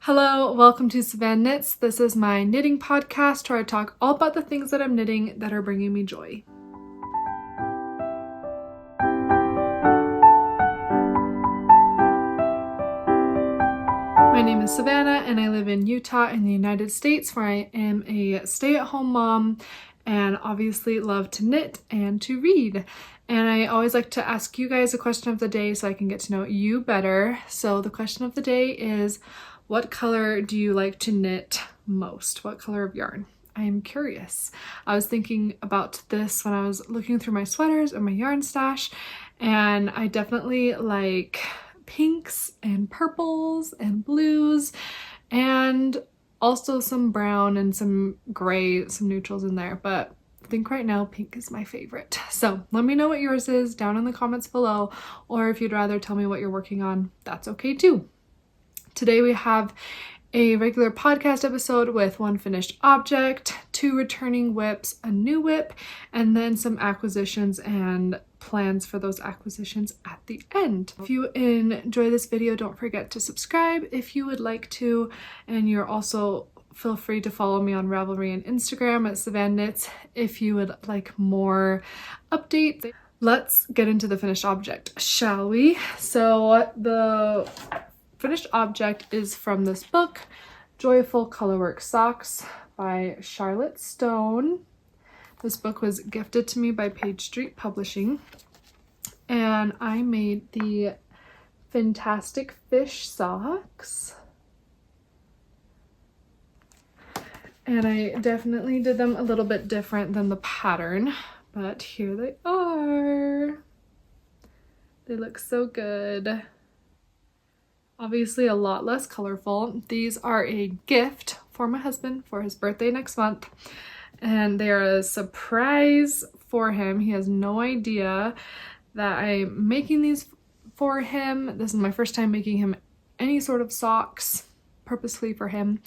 Hello, welcome to Savannah Knits. This is my knitting podcast where I talk all about the things that I'm knitting that are bringing me joy. My name is Savannah and I live in Utah in the United States, where I am a stay-at-home mom and obviously love to knit and to read. And I always like to ask you guys a question of the day so I can get to know you better. So the question of the day is, what color do you like to knit most? What color of yarn? I am curious. I was thinking about this when I was looking through my sweaters and my yarn stash, and I definitely like pinks and purples and blues, and also some brown and some gray, some neutrals in there, but I think right now pink is my favorite. So let me know what yours is down in the comments below, or if you'd rather tell me what you're working on, that's okay too. Today we have a regular podcast episode with one finished object, 2 returning whips, a new whip, and then some acquisitions and plans for those acquisitions at the end. If you enjoy this video, don't forget to subscribe if you would like to, and you're also feel free to follow me on Ravelry and Instagram at Savannah Knits if you would like more updates. Let's get into the finished object, shall we? So the finished object is from this book, Joyful Colorwork Socks by Charlotte Stone. This book was gifted to me by Page Street Publishing, and I made the Fintastic fish socks. And I definitely did them a little bit different than the pattern, but here they are. They look so good. Obviously a lot less colorful. These are a gift for my husband for his birthday next month, and they are a surprise for him. He has no idea that I'm making these for him. This is my first time making him any sort of socks purposely for him,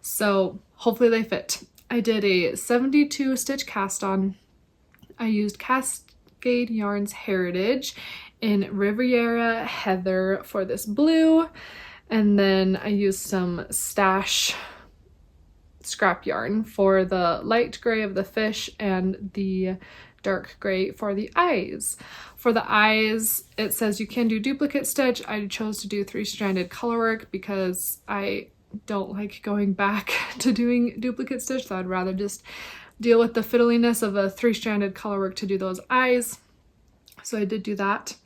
so hopefully they fit. I did a 72 stitch cast on. I used Cascade Yarns Heritage in Riviera Heather for this blue, and then I used some Stash scrap yarn for the light gray of the fish and the dark gray for the eyes. For the eyes, it says you can do duplicate stitch. I chose to do 3-stranded colorwork because I don't like going back to doing duplicate stitch, so I'd rather just deal with the fiddliness of a 3-stranded colorwork to do those eyes. So I did do that.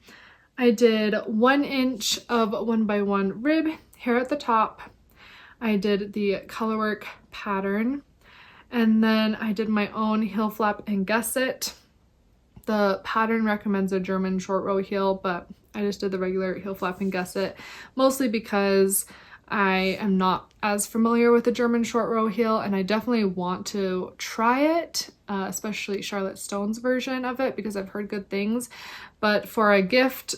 I did 1 inch of 1x1 rib here at the top. I did the colorwork pattern, and then I did my own heel flap and gusset. The pattern recommends a German short row heel, but I just did the regular heel flap and gusset, mostly because I am not as familiar with the German short row heel, and I definitely want to try it, especially Charlotte Stone's version of it, because I've heard good things. But for a gift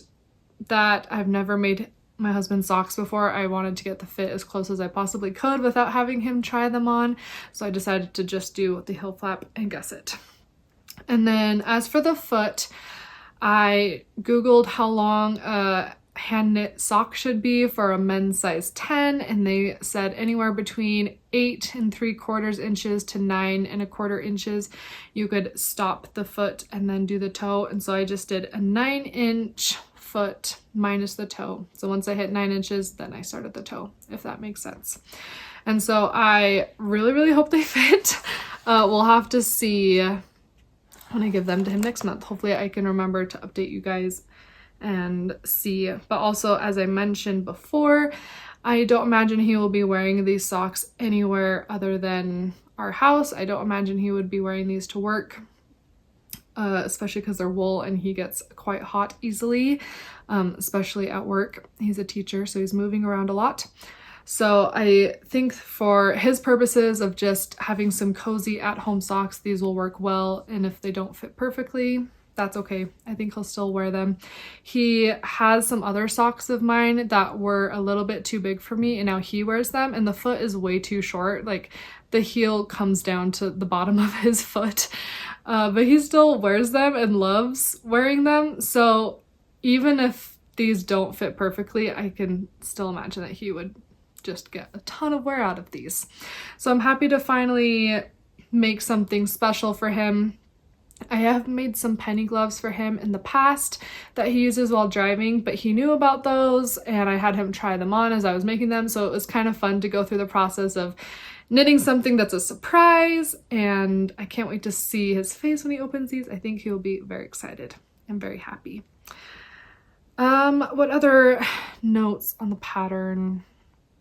that I've never made my husband socks before, I wanted to get the fit as close as I possibly could without having him try them on, so I decided to just do the heel flap and gusset. And then as for the foot, I googled how long a hand knit sock should be for a men's size 10, and they said anywhere between 8 3/4 inches to 9 1/4 inches you could stop the foot and then do the toe. And so I just did a 9-inch foot minus the toe. So once I hit 9 inches, then I started the toe, if that makes sense. And so I really hope they fit. We'll have to see when I give them to him next month. Hopefully I can remember to update you guys and see. But also, as I mentioned before, I don't imagine he will be wearing these socks anywhere other than our house. I don't imagine he would be wearing these to work, especially because they're wool and he gets quite hot easily, especially at work. He's a teacher, so he's moving around a lot. So I think for his purposes of just having some cozy at-home socks, these will work well, and if they don't fit perfectly, that's okay. I think he'll still wear them. He has some other socks of mine that were a little bit too big for me, and now he wears them, and the foot is way too short. Like, the heel comes down to the bottom of his foot, but he still wears them and loves wearing them. So even if these don't fit perfectly, I can still imagine that he would just get a ton of wear out of these. So I'm happy to finally make something special for him. I have made some penny gloves for him in the past that he uses while driving, but he knew about those and I had him try them on as I was making them, so it was kind of fun to go through the process of knitting something that's a surprise, and I can't wait to see his face when he opens these. I think he'll be very excited and very happy. What other notes on the pattern?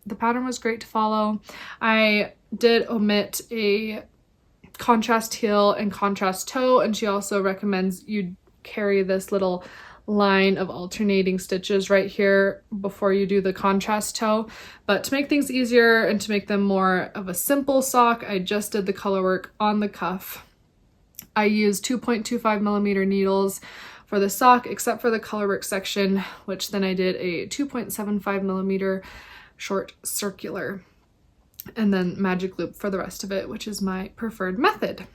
The pattern was great to follow. I did omit a contrast heel and contrast toe, and she also recommends you carry this little line of alternating stitches right here before you do the contrast toe. But to make things easier and to make them more of a simple sock, I just did the color work on the cuff. I used 2.25 millimeter needles for the sock, except for the color work section, which then I did a 2.75 millimeter short circular, and then magic loop for the rest of it, which is my preferred method.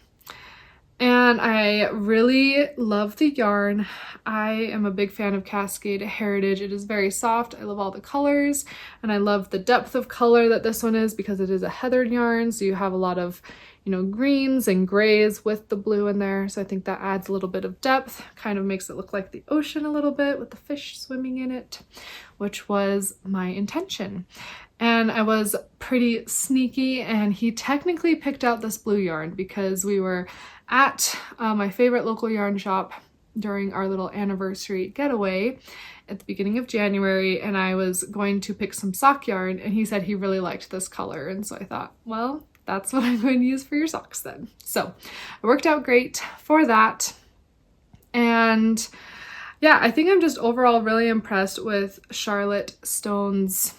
And I really love the yarn. I am a big fan of Cascade Heritage. It is very soft. I love all the colors, and I love the depth of color that this one is because it is a heathered yarn, so you have a lot of, you know, greens and grays with the blue in there. So I think that adds a little bit of depth, kind of makes it look like the ocean a little bit with the fish swimming in it, which was my intention. And I was pretty sneaky, and he technically picked out this blue yarn because we were at my favorite local yarn shop during our little anniversary getaway at the beginning of January, and I was going to pick some sock yarn, and he said he really liked this color, and so I thought, well, that's what I'm going to use for your socks then. So it worked out great for that. And yeah, I think I'm just overall really impressed with Charlotte Stone's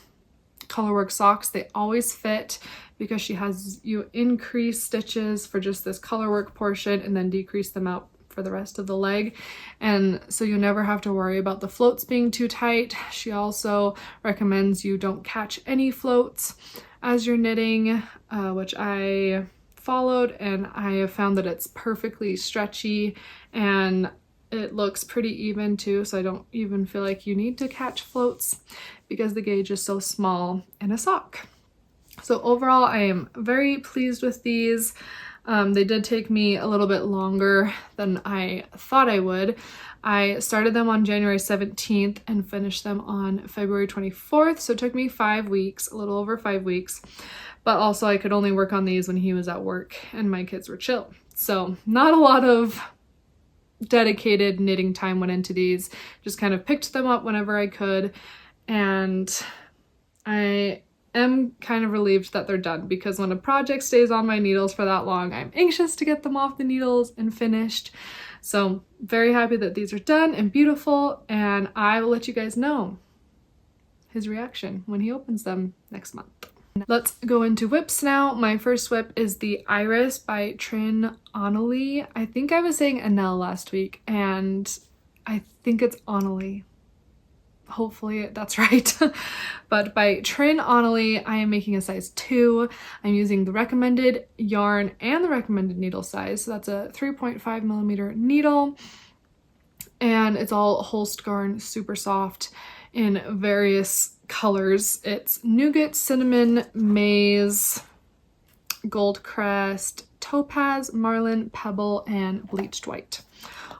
colorwork socks. They always fit because she has you increase stitches for just this colorwork portion and then decrease them out for the rest of the leg, and so you never have to worry about the floats being too tight. She also recommends you don't catch any floats as you're knitting, which I followed, and I have found that it's perfectly stretchy and it looks pretty even too, so I don't even feel like you need to catch floats because the gauge is so small in a sock. So overall, I am very pleased with these. They did take me a little bit longer than I thought I would. I started them on January 17th and finished them on February 24th, so it took me 5 weeks, a little over 5 weeks. But also I could only work on these when he was at work and my kids were chill. So not a lot of dedicated knitting time went into these, just kind of picked them up whenever I could, and I am kind of relieved that they're done because when a project stays on my needles for that long, I'm anxious to get them off the needles and finished. So very happy that these are done and beautiful, and I will let you guys know his reaction when he opens them next month. Let's go into whips now. My first whip is the Iris by Trin Onley. I think I was saying Annelle last week, and I think it's Onley. Hopefully that's right. But by Trin Onley, I am making a size 2. I'm using the recommended yarn and the recommended needle size. So that's a 3.5 millimeter needle, and it's all Holst-Garn, super soft in various colors. It's nougat, cinnamon, maize, gold crest, topaz, marlin, pebble, and bleached white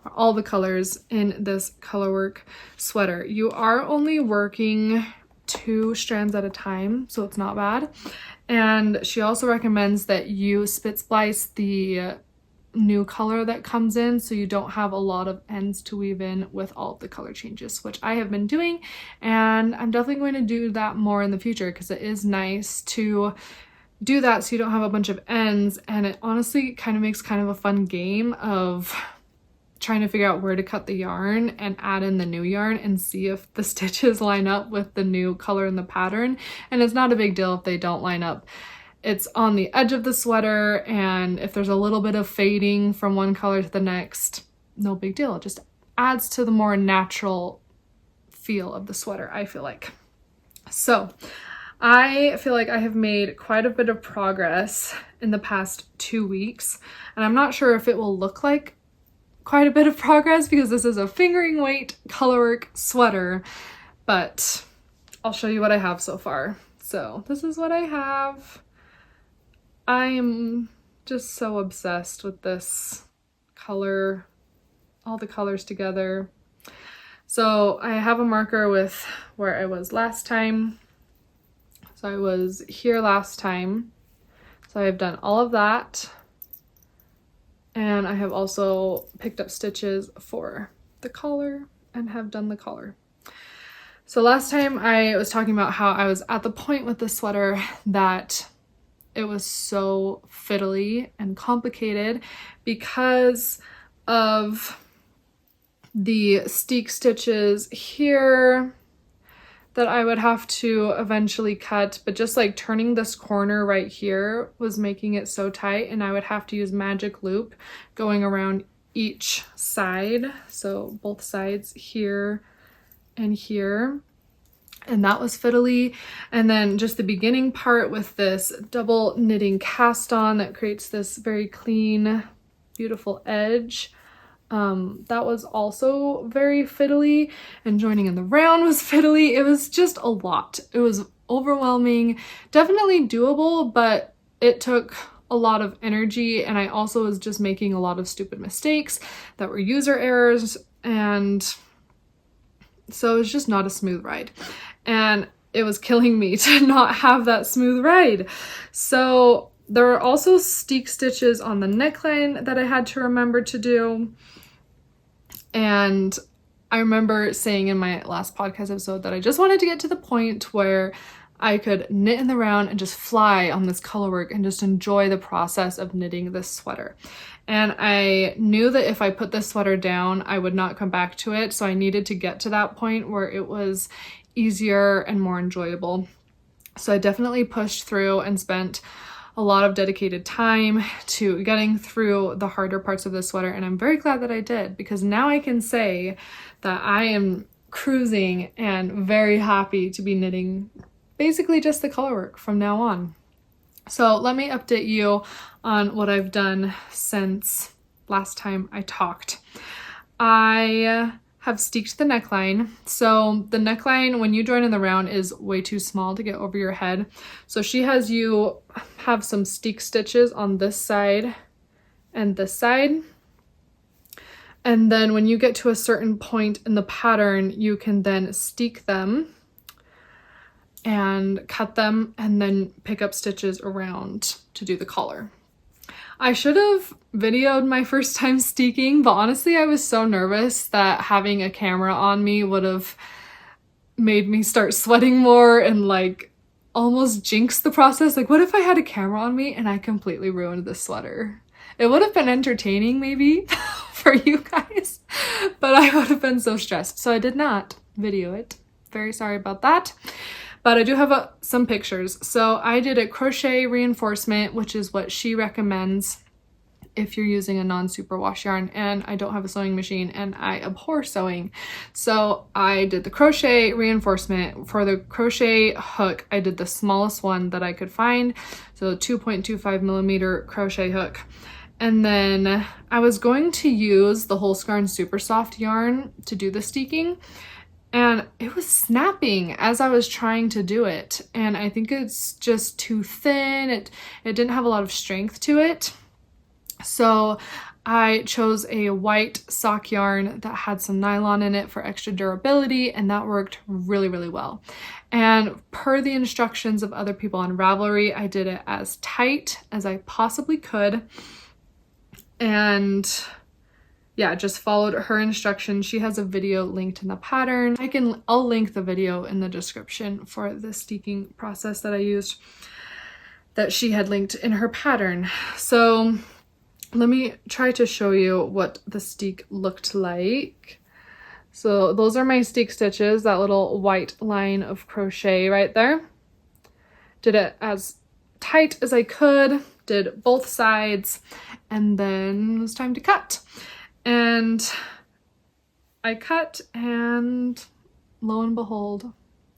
are all the colors in this colorwork sweater. You are only working 2 strands at a time, so it's not bad. And she also recommends that you spit splice the new color that comes in so you don't have a lot of ends to weave in with all of the color changes, which I have been doing, and I'm definitely going to do that more in the future because it is nice to do that so you don't have a bunch of ends, and it honestly kind of makes kind of a fun game of trying to figure out where to cut the yarn and add in the new yarn and see if the stitches line up with the new color in the pattern. And it's not a big deal if they don't line up. It's on the edge of the sweater, and if there's a little bit of fading from one color to the next, no big deal. It just adds to the more natural feel of the sweater, I feel like. So I feel like I have made quite a bit of progress in the past 2 weeks, and I'm not sure if it will look like quite a bit of progress because this is a fingering weight colorwork sweater, but I'll show you what I have so far. So this is what I have. I am just so obsessed with this color, all the colors together. So I have a marker with where I was last time. So I was here last time. So I've done all of that. And I have also picked up stitches for the collar and have done the collar. So last time I was talking about how I was at the point with the sweater that it was so fiddly and complicated because of the steek stitches here that I would have to eventually cut, but just like turning this corner right here was making it so tight, and I would have to use magic loop going around each side, so both sides here and here, and that was fiddly. And then just the beginning part with this double knitting cast on that creates this very clean, beautiful edge. That was also very fiddly, and joining in the round was fiddly. It was just a lot. It was overwhelming, definitely doable, but it took a lot of energy, and I also was just making a lot of stupid mistakes that were user errors, and so it was just not a smooth ride, and it was killing me to not have that smooth ride. So there were also steek stitches on the neckline that I had to remember to do. And I remember saying in my last podcast episode that I just wanted to get to the point where I could knit in the round and just fly on this color work and just enjoy the process of knitting this sweater. And I knew that if I put this sweater down, I would not come back to it. So I needed to get to that point where it was easier and more enjoyable. So I definitely pushed through and spent a lot of dedicated time to getting through the harder parts of this sweater, and I'm very glad that I did, because now I can say that I am cruising and very happy to be knitting basically just the color work from now on. So let me update you on what I've done since last time I talked. I have steeked the neckline. So the neckline, when you join in the round, is way too small to get over your head. So she has you have some steek stitches on this side and this side. And then when you get to a certain point in the pattern, you can then steek them and cut them and then pick up stitches around to do the collar. I should have videoed my first time steeking, but honestly I was so nervous that having a camera on me would have made me start sweating more and like almost jinx the process. Like, what if I had a camera on me and I completely ruined the sweater? It would have been entertaining maybe for you guys, but I would have been so stressed. So I did not video it. Very sorry about that. But I do have some pictures. So I did a crochet reinforcement, which is what she recommends if you're using a non-superwash yarn, and I don't have a sewing machine and I abhor sewing. So I did the crochet reinforcement. For the crochet hook, I did the smallest one that I could find, so 2.25 millimeter crochet hook. And then I was going to use the Whole Scarn Super Soft yarn to do the steeking, and it was snapping as I was trying to do it. And I think it's just too thin. It didn't have a lot of strength to it. So I chose a white sock yarn that had some nylon in it for extra durability, and that worked really, really well. And per the instructions of other people on Ravelry, I did it as tight as I possibly could. And yeah, just followed her instructions. She has a video linked in the pattern. I'll link the video in the description for the steeking process that I used that she had linked in her pattern. So let me try to show you what the steek looked like. So those are my steek stitches, that little white line of crochet right there. Did it as tight as I could, did both sides, and then it was time to cut. And I cut, and lo and behold,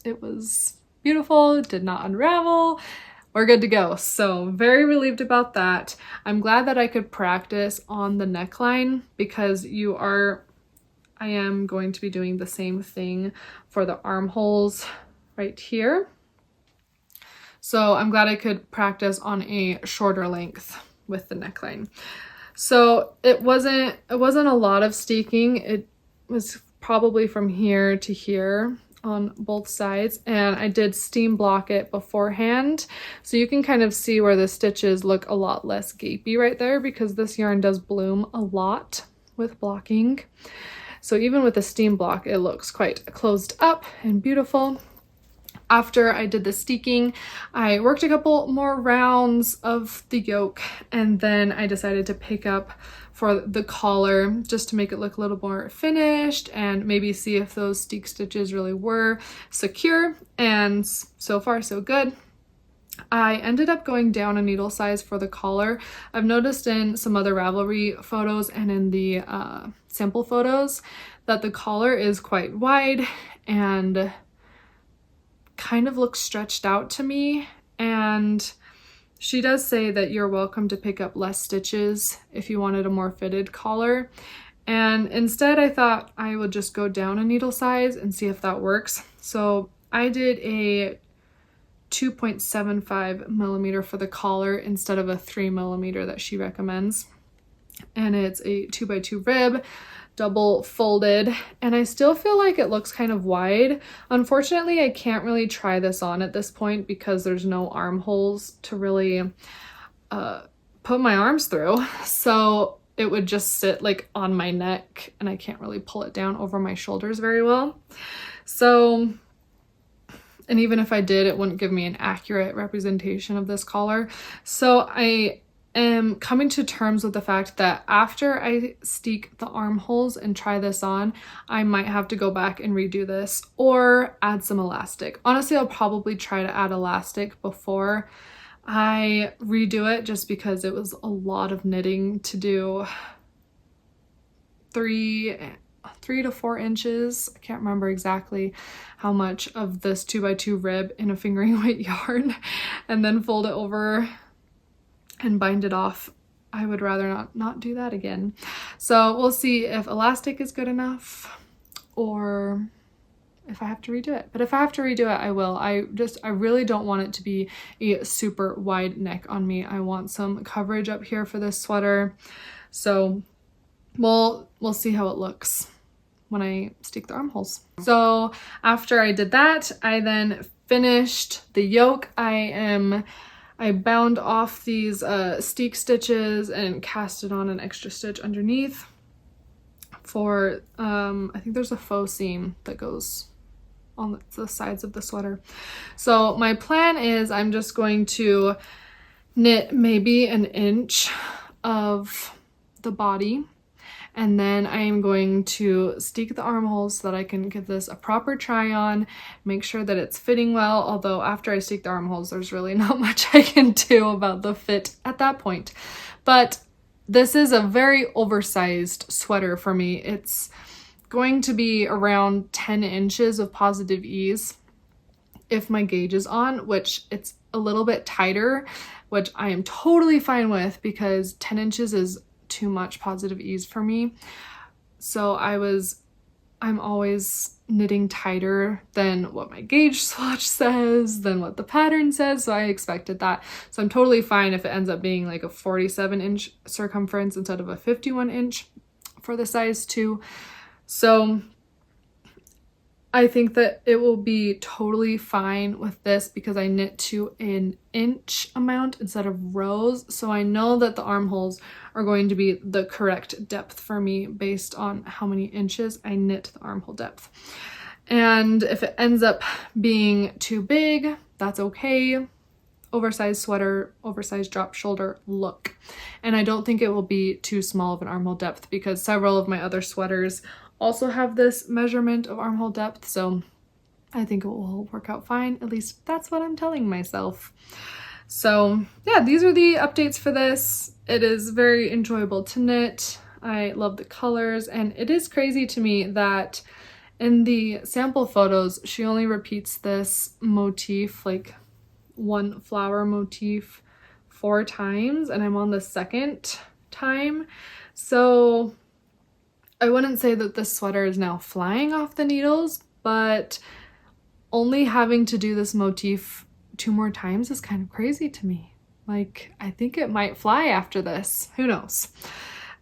it was beautiful. It did not unravel. We're good to go. So very relieved about that. I'm glad that I could practice on the neckline, because I am going to be doing the same thing for the armholes right here. So I'm glad I could practice on a shorter length with the neckline. So it wasn't a lot of steeking. It was probably from here to here on both sides, and I did steam block it beforehand, so you can kind of see where the stitches look a lot less gapey right there, because this yarn does bloom a lot with blocking. So even with the steam block, it looks quite closed up and beautiful. After I did the steeking, I worked a couple more rounds of the yoke, and then I decided to pick up for the collar just to make it look a little more finished and maybe see if those steek stitches really were secure, and so far so good. I ended up going down a needle size for the collar. I've noticed in some other Ravelry photos and in the sample photos that the collar is quite wide and kind of looks stretched out to me, and she does say that you're welcome to pick up less stitches if you wanted a more fitted collar. And instead I thought I would just go down a needle size and see if that works. So I did a 2.75 millimeter for the collar instead of a 3 millimeter that she recommends, and it's a 2x2 rib, double folded, and I still feel like it looks kind of wide. Unfortunately, I can't really try this on at this point because there's no armholes to really put my arms through, so it would just sit like on my neck and I can't really pull it down over my shoulders very well. So, and even if I did, it wouldn't give me an accurate representation of this collar. So I am coming to terms with the fact that after I steek the armholes and try this on, I might have to go back and redo this or add some elastic. Honestly, I'll probably try to add elastic before I redo it, just because it was a lot of knitting to do 3 to 4 inches. I can't remember exactly how much of this 2x2 rib in a fingering weight yarn, and then fold it over and bind it off. I would rather not do that again. So we'll see if elastic is good enough or if I have to redo it. But if I have to redo it, I will. I really don't want it to be a super wide neck on me. I want some coverage up here for this sweater. So we'll see how it looks when I steek the armholes. So after I did that, I then finished the yoke. I bound off these steek stitches and casted on an extra stitch underneath for, I think there's a faux seam that goes on the sides of the sweater. So my plan is I'm just going to knit maybe an inch of the body, and then I am going to steek the armholes so that I can give this a proper try on, make sure that it's fitting well, although after I steek the armholes, there's really not much I can do about the fit at that point. But this is a very oversized sweater for me. It's going to be around 10 inches of positive ease if my gauge is on, which it's a little bit tighter, which I am totally fine with because 10 inches is too much positive ease for me. So I'm always knitting tighter than what my gauge swatch says, than what the pattern says, so I expected that. So I'm totally fine if it ends up being like a 47-inch circumference instead of a 51-inch for the size 2. So I think that it will be totally fine with this because I knit to an inch amount instead of rows. So I know that the armholes are going to be the correct depth for me based on how many inches I knit the armhole depth. And if it ends up being too big, that's okay. Oversized sweater, oversized drop shoulder look. And I don't think it will be too small of an armhole depth because several of my other sweaters also have this measurement of armhole depth, so I think it will work out fine. At least that's what I'm telling myself. So yeah, these are the updates for this. It is very enjoyable to knit. I love the colors, and it is crazy to me that in the sample photos, she only repeats this motif, like one flower motif, 4 times, and I'm on the 2nd time. So I wouldn't say that this sweater is now flying off the needles, but only having to do this motif 2 more times is kind of crazy to me. Like, I think it might fly after this. Who knows?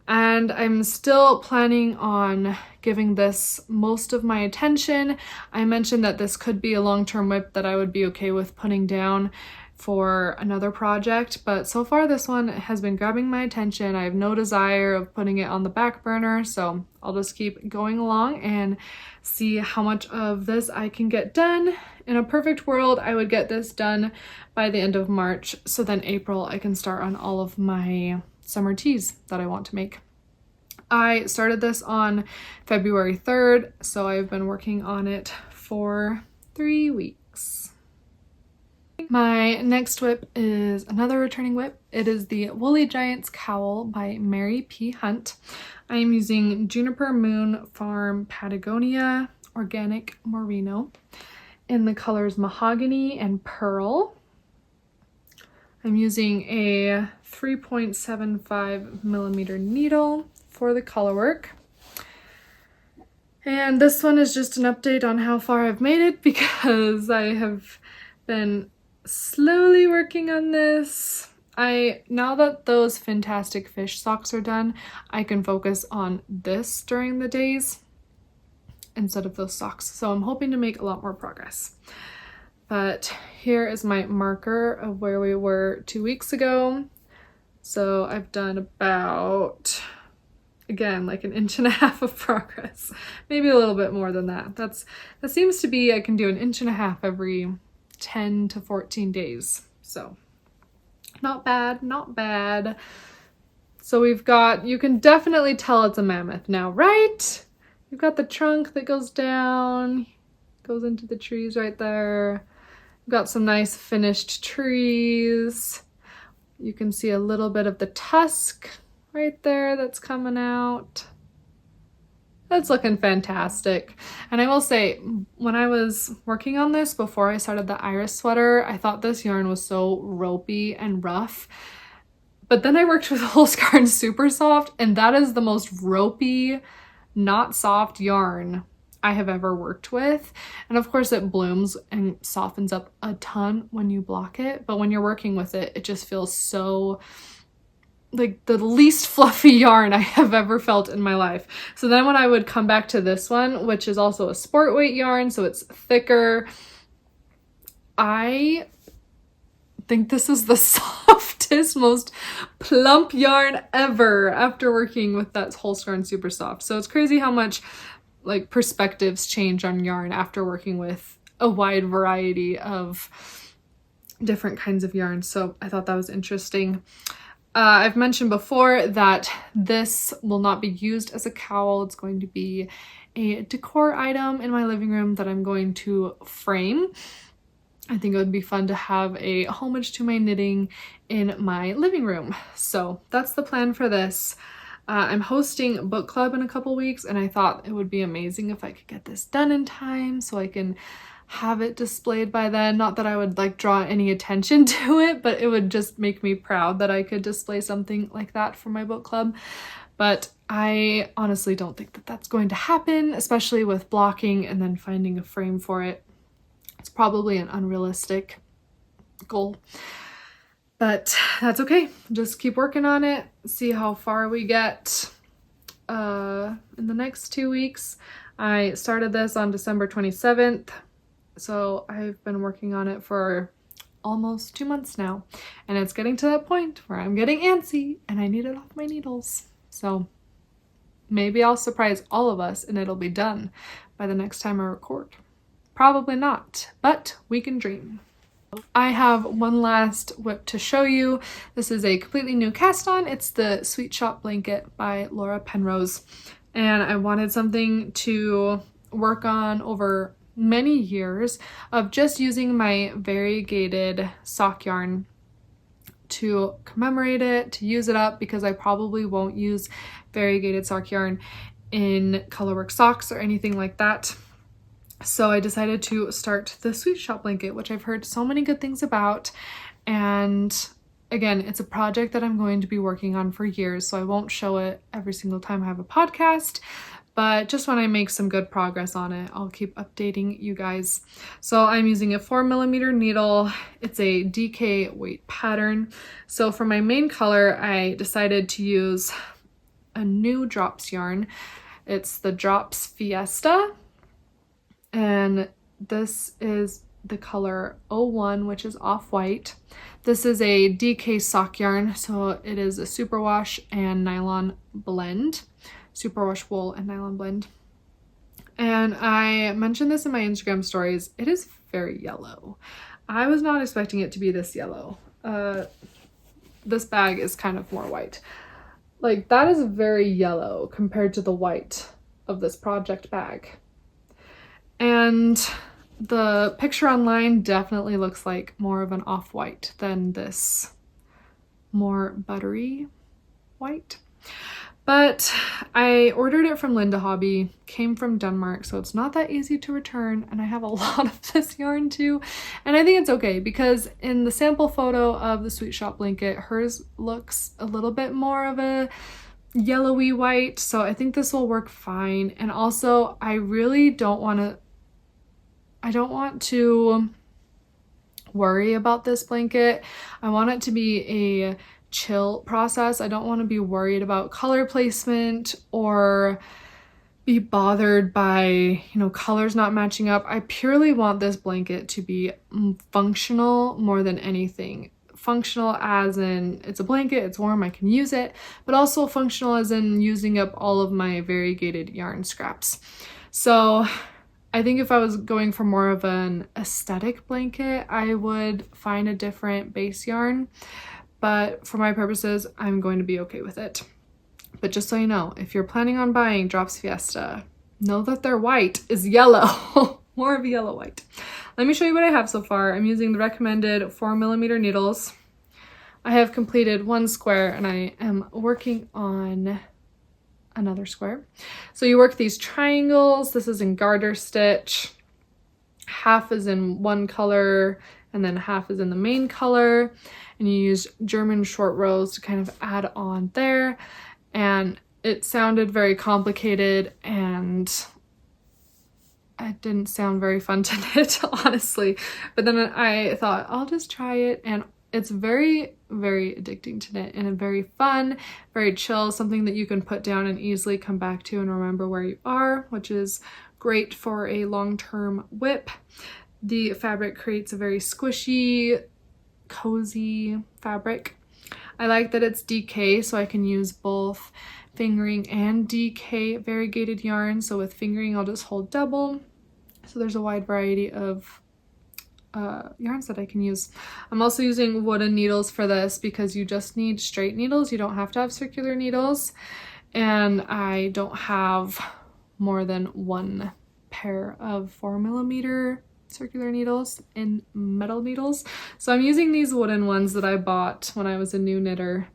And I'm still planning on giving this most of my attention. I mentioned that this could be a long-term whip that I would be okay with putting down for another project, but so far this one has been grabbing my attention. I have no desire of putting it on the back burner, so I'll just keep going along and see how much of this I can get done. In a perfect world, I would get this done by the end of March, so then April I can start on all of my summer tees that I want to make. I started this on February 3rd, so I've been working on it for 3 weeks. My next whip is another returning whip. It is the Woolly Giants Cowl by Mary P. Hunt. I am using Juniper Moon Farm Patagonia Organic Merino in the colors Mahogany and Pearl. I'm using a 3.75 millimeter needle for the color work. And this one is just an update on how far I've made it because I have been slowly working on this. Now that those Fintastic fish socks are done, I can focus on this during the days instead of those socks. So I'm hoping to make a lot more progress. But here is my marker of where we were 2 weeks ago. So I've done about, again, like an inch and a half of progress. Maybe a little bit more than that. That seems to be, I can do an inch and a half every 10 to 14 days. So not bad, not bad. So we've got, you can definitely tell it's a mammoth now, right? You've got the trunk that goes down, goes into the trees right there. We've got some nice finished trees. You can see a little bit of the tusk right there that's coming out. That's looking fantastic. And I will say, when I was working on this before I started the iris sweater, I thought this yarn was so ropey and rough. But then I worked with Holskarn Super Soft, and that is the most ropey, not soft yarn I have ever worked with. And of course it blooms and softens up a ton when you block it, but when you're working with it, it just feels so like the least fluffy yarn I have ever felt in my life. So then when I would come back to this one, which is also a sport weight yarn, so it's thicker, I think this is the softest, most plump yarn ever after working with that Holskarn Super Soft. So it's crazy how much like perspectives change on yarn after working with a wide variety of different kinds of yarn. So I thought that was interesting. I've mentioned before that this will not be used as a cowl. It's going to be a decor item in my living room that I'm going to frame. I think it would be fun to have a homage to my knitting in my living room. So that's the plan for this. I'm hosting book club in a couple weeks, and I thought it would be amazing if I could get this done in time so I can have it displayed by then. Not that I would like draw any attention to it, but it would just make me proud that I could display something like that for my book club. But I honestly don't think that that's going to happen, especially with blocking and then finding a frame for it. It's probably an unrealistic goal, but that's okay. Just keep working on it, see how far we get in the next 2 weeks. I started this on December 27th, so I've been working on it for almost 2 months now, and it's getting to that point where I'm getting antsy and I need it off my needles. So maybe I'll surprise all of us and it'll be done by the next time I record. Probably not, but we can dream. I have one last whip to show you. This is a completely new cast on. It's the Sweet Shop Blanket by Laura Penrose. And I wanted something to work on over many years of just using my variegated sock yarn to commemorate it, to use it up, because I probably won't use variegated sock yarn in colorwork socks or anything like that. So I decided to start the Sweet Shop Blanket, which I've heard so many good things about. And again, it's a project that I'm going to be working on for years, so I won't show it every single time I have a podcast, but just when I make some good progress on it, I'll keep updating you guys. So I'm using a 4mm needle. It's a DK weight pattern. So for my main color, I decided to use a new drops yarn. It's the Drops Fiesta, and this is the color 01, which is off-white. This is a DK sock yarn, so it is a superwash and nylon blend. Superwash wool and nylon blend. And I mentioned this in my Instagram stories. It is very yellow. I was not expecting it to be this yellow. This bag is kind of more white. Like, that is very yellow compared to the white of this project bag. And the picture online definitely looks like more of an off-white than this more buttery white. But I ordered it from Linda Hobby, came from Denmark, so it's not that easy to return, and I have a lot of this yarn too. And I think it's okay because in the sample photo of the Sweet Shop blanket, hers looks a little bit more of a yellowy white, so I think this will work fine. And also, I really don't want to worry about this blanket. I want it to be a chill process. I don't want to be worried about color placement or be bothered by, you know, colors not matching up. I purely want this blanket to be functional more than anything. Functional as in it's a blanket, it's warm, I can use it, but also functional as in using up all of my variegated yarn scraps. So I think if I was going for more of an aesthetic blanket, I would find a different base yarn. But for my purposes, I'm going to be okay with it. But just so you know, if you're planning on buying Drops Fiesta, know that their white is yellow, more of a yellow white. Let me show you what I have so far. I'm using the recommended 4mm needles. I have completed one square and I am working on another square. So you work these triangles. This is in garter stitch. Half is in one color and then half is in the main color. And you use German short rows to kind of add on there. And it sounded very complicated and it didn't sound very fun to knit, honestly. But then I thought, I'll just try it. And it's very, very addicting to knit and very fun, very chill, something that you can put down and easily come back to and remember where you are, which is great for a long-term whip. The fabric creates a very squishy, cozy fabric. I like that it's DK, so I can use both fingering and DK variegated yarn. So with fingering, I'll just hold double. So there's a wide variety of yarns that I can use. I'm also using wooden needles for this because you just need straight needles. You don't have to have circular needles. And I don't have more than one pair of 4mm circular needles and metal needles. So I'm using these wooden ones that I bought when I was a new knitter.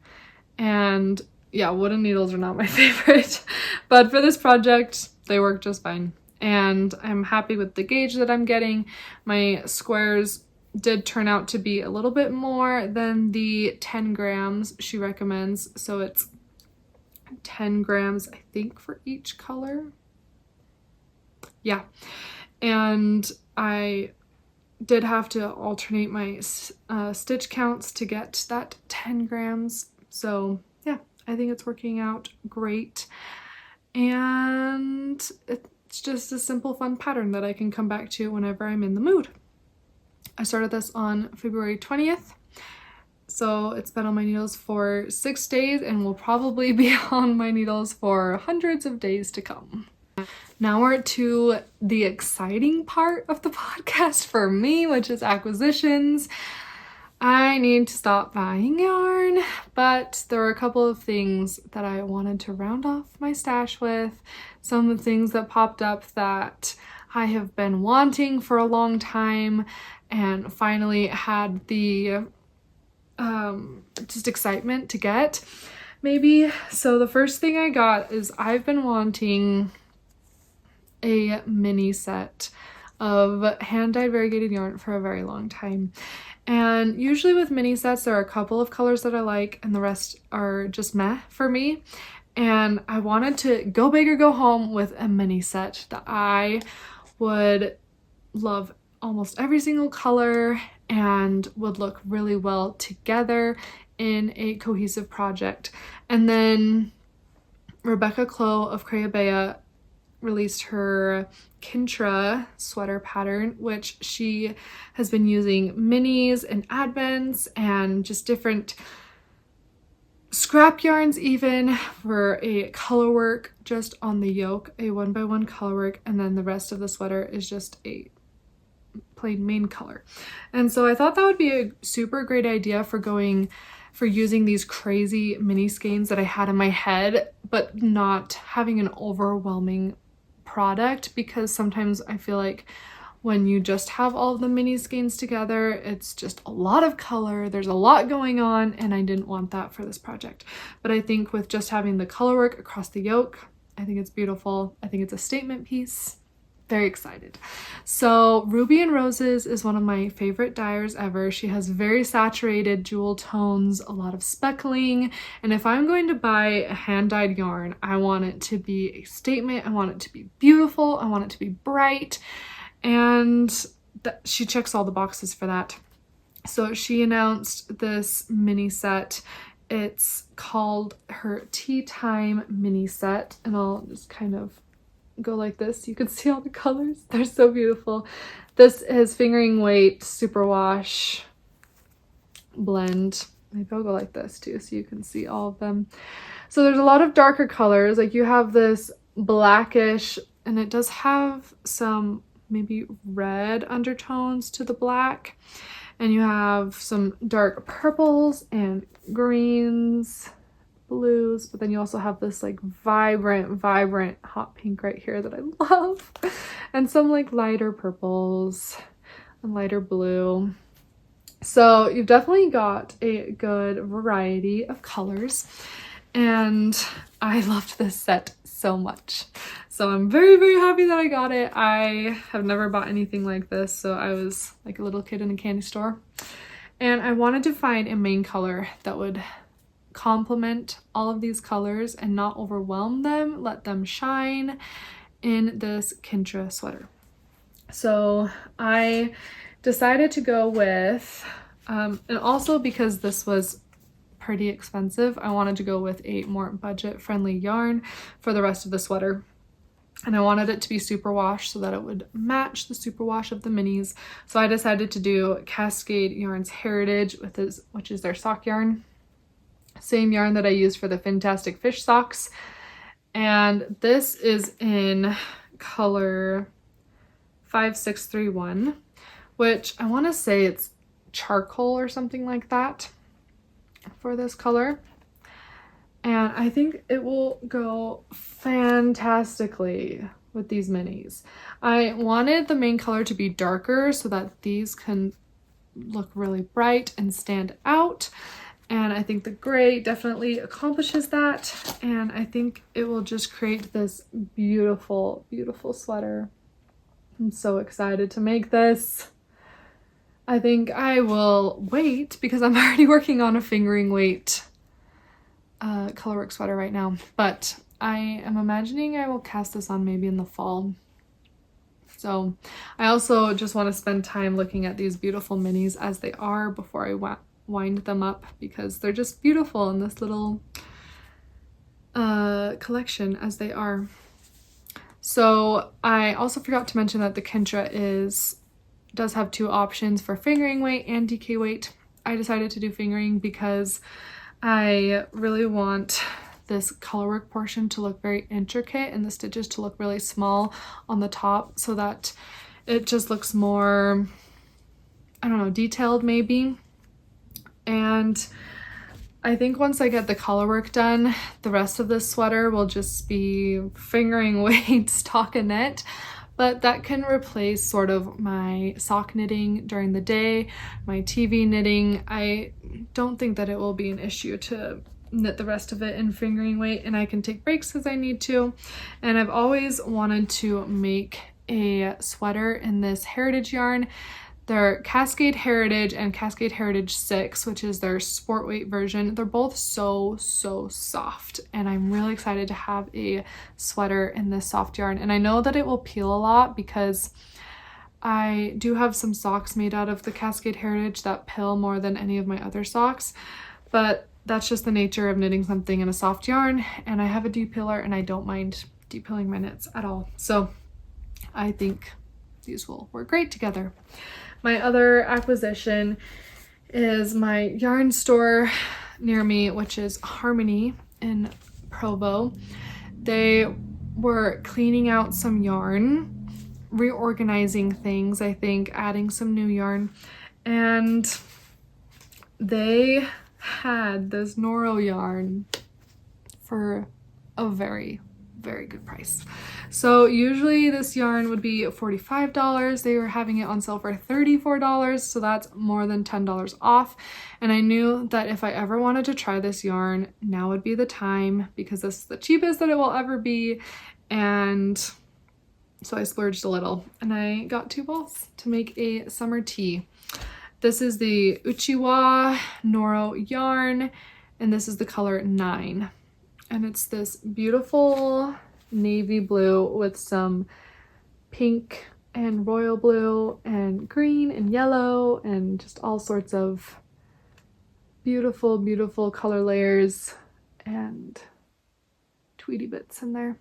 And yeah, wooden needles are not my favorite, but for this project, they work just fine. And I'm happy with the gauge that I'm getting. My squares did turn out to be a little bit more than the 10 grams she recommends. So it's 10 grams, I think, for each color. Yeah. And I did have to alternate my stitch counts to get that 10 grams. So yeah, I think it's working out great. And it's just a simple, fun pattern that I can come back to whenever I'm in the mood. I started this on February 20th. So it's been on my needles for 6 days and will probably be on my needles for hundreds of days to come. Now we're to the exciting part of the podcast for me, which is acquisitions. I need to stop buying yarn, but there were a couple of things that I wanted to round off my stash with. Some of the things that popped up that I have been wanting for a long time and finally had the just excitement to get, maybe. So the first thing I got is I've been wanting a mini set of hand-dyed variegated yarn for a very long time. And usually with mini sets, there are a couple of colors that I like and the rest are just meh for me. and I wanted to go big or go home with a mini set that I would love almost every single color and would look really well together in a cohesive project. And then Rebecca Clow of Crayabea released her Kintra sweater pattern, which she has been using minis and advents and just different scrap yarns even for a color work just on the yoke, a 1x1 color work, and then the rest of the sweater is just a plain main color. And so I thought that would be a super great idea for using these crazy mini skeins that I had in my head, but not having an overwhelming product, because sometimes I feel like when you just have all of the mini skeins together, it's just a lot of color, there's a lot going on, and I didn't want that for this project. But I think with just having the color work across the yoke, I think it's beautiful. I think it's a statement piece. Very excited. So Ruby and Roses is one of my favorite dyers ever. She has very saturated jewel tones, a lot of speckling, and if I'm going to buy a hand-dyed yarn, I want it to be a statement. I want it to be beautiful. I want it to be bright, and she checks all the boxes for that. So she announced this mini set. It's called her Tea Time mini set, and I'll just kind of go like this. You can see all the colors. They're so beautiful. This is fingering weight superwash blend. Maybe I'll go like this too so you can see all of them. So there's a lot of darker colors. Like you have this blackish, and it does have some maybe red undertones to the black, and you have some dark purples and greens, blues, but then you also have this like vibrant hot pink right here that I love, and some like lighter purples and lighter blue. So you've definitely got a good variety of colors, and I loved this set so much. So I'm very, very happy that I got it. I have never bought anything like this, so I was like a little kid in a candy store, and I wanted to find a main color that would complement all of these colors and not overwhelm them, let them shine in this Kintra sweater. So I decided to go with, and also because this was pretty expensive, I wanted to go with a more budget-friendly yarn for the rest of the sweater. And I wanted it to be superwash so that it would match the superwash of the minis. So I decided to do Cascade Yarns Heritage, which is their sock yarn. Same yarn that I used for the Fintastic fish socks. And this is in color 5631, which I want to say it's charcoal or something like that for this color. And I think it will go fantastically with these minis. I wanted the main color to be darker so that these can look really bright and stand out. And I think the gray definitely accomplishes that. And I think it will just create this beautiful, beautiful sweater. I'm so excited to make this. I think I will wait because I'm already working on a fingering weight colorwork sweater right now. But I am imagining I will cast this on maybe in the fall. So I also just want to spend time looking at these beautiful minis as they are before I wind them up, because they're just beautiful in this little collection as they are. So I also forgot to mention that the Kintra does have two options for fingering weight and DK weight. I decided to do fingering because I really want this colorwork portion to look very intricate and the stitches to look really small on the top so that it just looks more, I don't know, detailed maybe. And I think once I get the colorwork done, the rest of this sweater will just be fingering weight stockinette, but that can replace sort of my sock knitting during the day, my TV knitting. I don't think that it will be an issue to knit the rest of it in fingering weight, and I can take breaks as I need to. And I've always wanted to make a sweater in this heritage yarn They're Cascade Heritage and Cascade Heritage 6, which is their sport weight version. They're both so soft, and I'm really excited to have a sweater in this soft yarn. And I know that it will peel a lot because I do have some socks made out of the Cascade Heritage that pill more than any of my other socks, but that's just the nature of knitting something in a soft yarn, and I have a deep peeler and I don't mind deep peeling my knits at all. So I think these will work great together. My other acquisition is my yarn store near me, which is Harmony in Provo. They were cleaning out some yarn, reorganizing things, I think, adding some new yarn, and they had this Noro yarn for a very good price. So usually this yarn would be $45. They were having it on sale for $34, so that's more than $10 off. And I knew that if I ever wanted to try this yarn, now would be the time, because this is the cheapest that it will ever be. And so I splurged a little and I got 2 balls to make a summer tee. This is the Uchiwa Noro yarn, and this is the color 9. And it's this beautiful navy blue with some pink and royal blue and green and yellow and just all sorts of beautiful color layers and tweedy bits in there.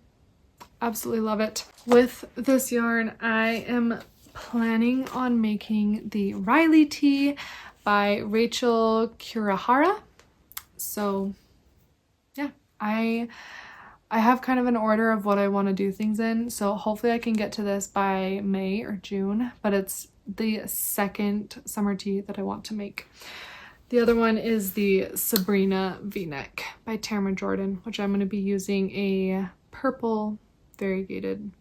Absolutely love it. With this yarn, I am planning on making the Riley tee by Rachel Kurihara. So yeah, I have kind of an order of what I want to do things in, so hopefully I can get to this by May or June, but it's the second summer tee that I want to make. The other one is the Sabrina V-neck by Tamara Jordan, which I'm going to be using a purple variegated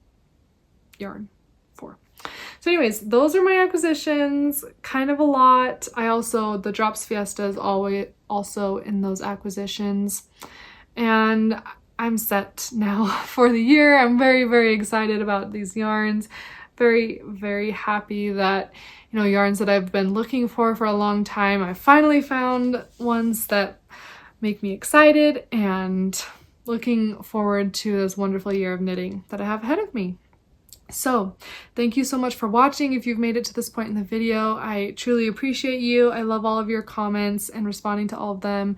yarn for. So anyways, those are my acquisitions, kind of a lot. The Drops Fiesta is always also in those acquisitions, and I'm set now for the year. I'm very excited about these yarns. Very happy that, you know, yarns that I've been looking for a long time, I finally found ones that make me excited, and looking forward to this wonderful year of knitting that I have ahead of me. So thank you so much for watching. If you've made it to this point in the video, I truly appreciate you. I love all of your comments and responding to all of them.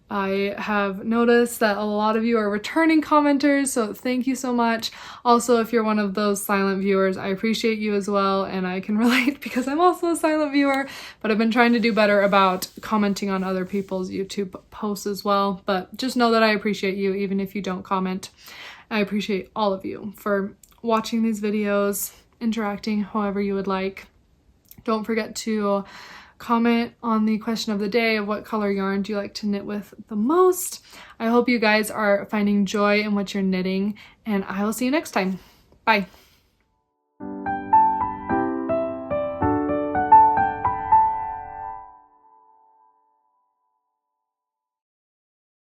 I have noticed that a lot of you are returning commenters, so thank you so much. Also, if you're one of those silent viewers, I appreciate you as well, and I can relate because I'm also a silent viewer, but I've been trying to do better about commenting on other people's YouTube posts as well. But just know that I appreciate you even if you don't comment. I appreciate all of you for watching these videos, interacting however you would like. Don't forget to comment on the question of the day of what color yarn do you like to knit with the most. I hope you guys are finding joy in what you're knitting, and I will see you next time. Bye.